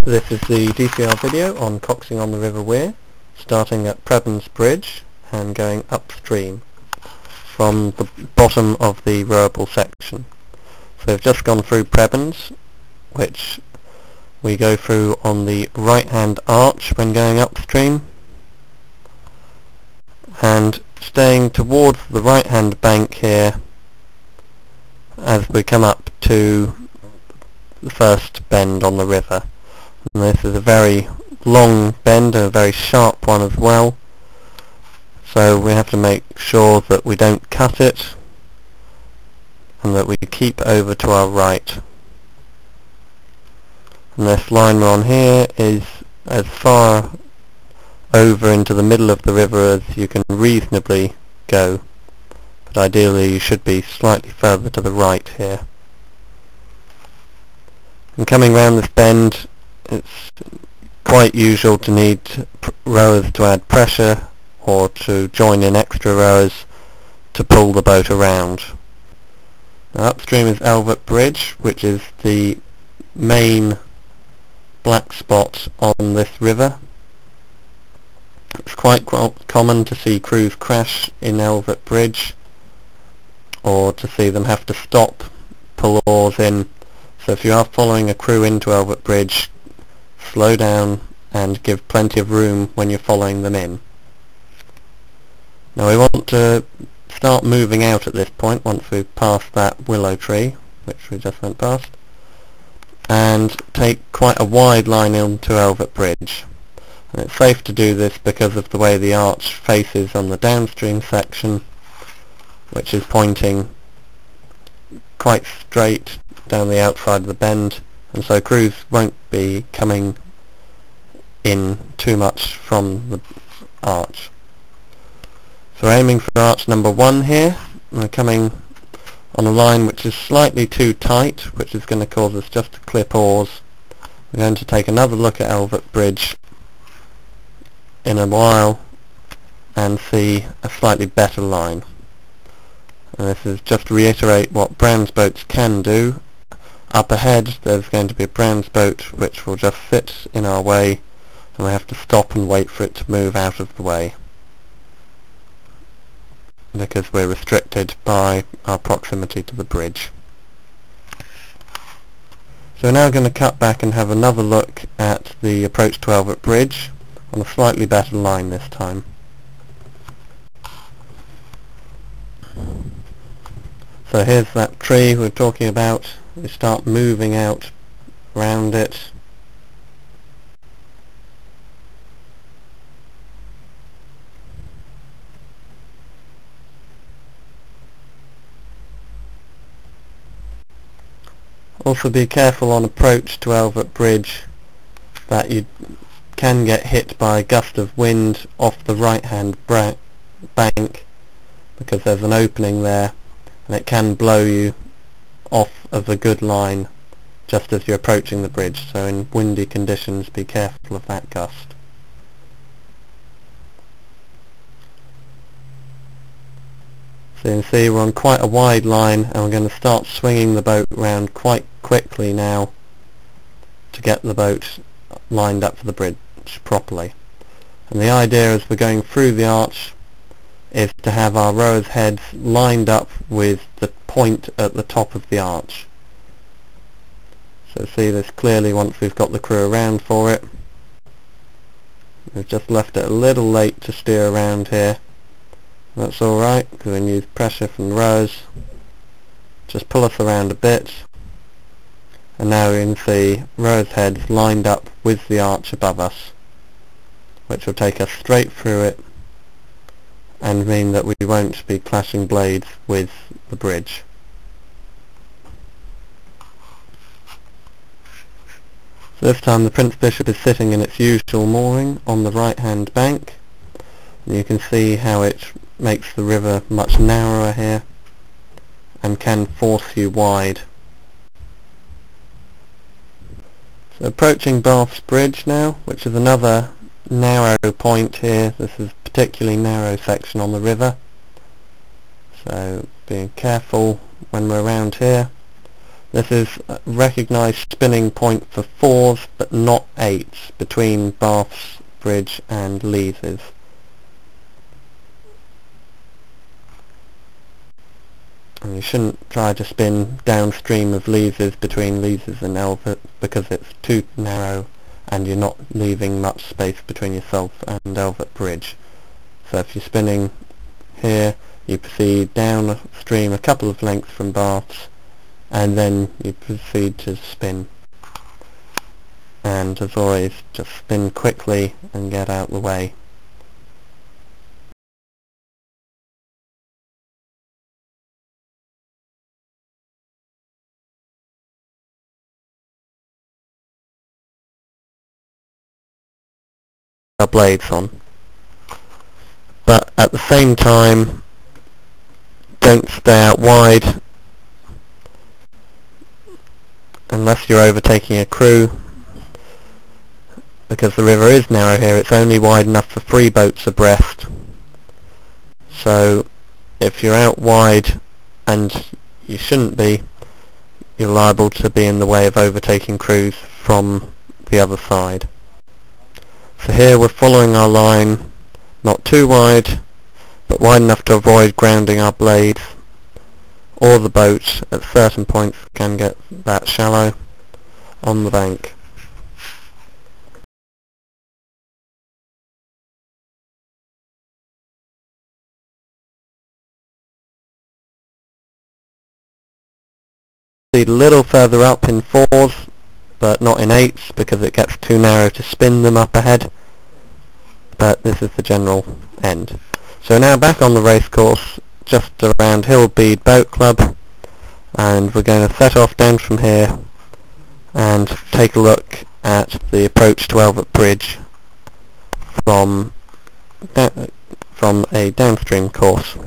This is the DCR video on Coxing on the River Wear, starting at Prebends Bridge and going upstream from the bottom of the rowable section. So we've just gone through Prebends, which we go through on the right hand arch when going upstream, and staying towards the right hand bank here as we come up to the first bend on the river. And this is a very long bend and a very sharp one as well, so we have to make sure that we don't cut it and that we keep over to our right. And this line we're on here is as far over into the middle of the river as you can reasonably go, but ideally you should be slightly further to the right here. And coming round this bend, it's quite usual to need rowers to add pressure or to join in extra rowers to pull the boat around. Now upstream is Elvert Bridge, which is the main black spot on this river. It's quite common to see crews crash in Elvert Bridge, or to see them have to stop, pull oars in. So if you are following a crew into Elvert Bridge, slow down and give plenty of room when you're following them in. Now we want to start moving out at this point once we've passed that willow tree, which we just went past, and take quite a wide line into Elvert Bridge. And it's safe to do this because of the way the arch faces on the downstream section, which is pointing quite straight down the outside of the bend, and so crews won't be coming in too much from the arch. So we're aiming for arch number 1 here, and we're coming on a line which is slightly too tight, which is going to cause us just to clip oars. We're going to take another look at Elvert Bridge in a while and see a slightly better line. And this is just to reiterate what Brown's boats can do. Up ahead there's going to be a Brown's boat which will just sit in our way, and we have to stop and wait for it to move out of the way because we're restricted by our proximity to the bridge. So we're now going to cut back and have another look at the approach to Elvert Bridge on a slightly better line this time. So here's that tree we're talking about. We start moving out around it. Also be careful on approach to Elvert Bridge that you can get hit by a gust of wind off the right hand bank, because there's an opening there and it can blow you off of a good line just as you're approaching the bridge, so in windy conditions be careful of that gust. So you can see we're on quite a wide line, and we're going to start swinging the boat round quite quickly now to get the boat lined up for the bridge properly. And the idea as we're going through the arch is to have our rowers' heads lined up with the point at the top of the arch. So see this clearly once we've got the crew around for it. We've just left it a little late to steer around here. That's alright, because we can use pressure from the rowers. Just pull us around a bit, and now we can see rowers' heads lined up with the arch above us, which will take us straight through it and mean that we won't be clashing blades with the bridge. So this time the Prince Bishop is sitting in its usual mooring on the right hand bank, and you can see how it makes the river much narrower here and can force you wide. So approaching Bath's Bridge now, which is another narrow point here. This is a particularly narrow section on the river, so being careful when we're around here. This is a recognised spinning point for 4s but not 8s between Bath's Bridge and Lees's. And you shouldn't try to spin downstream of Lees's between Lees's and Elvet because it's too narrow and you're not leaving much space between yourself and Elvet Bridge. So if you're spinning here, you proceed downstream a couple of lengths from Bath's and then you proceed to spin. And as always, just spin quickly and get out of the way. Our blades on. But at the same time, don't stay out wide unless you're overtaking a crew, because the river is narrow here. It's only wide enough for 3 boats abreast. So if you're out wide, and you shouldn't be, you're liable to be in the way of overtaking crews from the other side. So here we're following our line, not too wide, but wide enough to avoid grounding our blades, or the boat at certain points can get that shallow on the bank. A little further up in 4s, but not in 8s because it gets too narrow to spin them up ahead. But this is the general end. So now back on the race course, just around Hillbead Boat Club, and we're going to set off down from here and take a look at the approach to Elvet Bridge from a downstream course.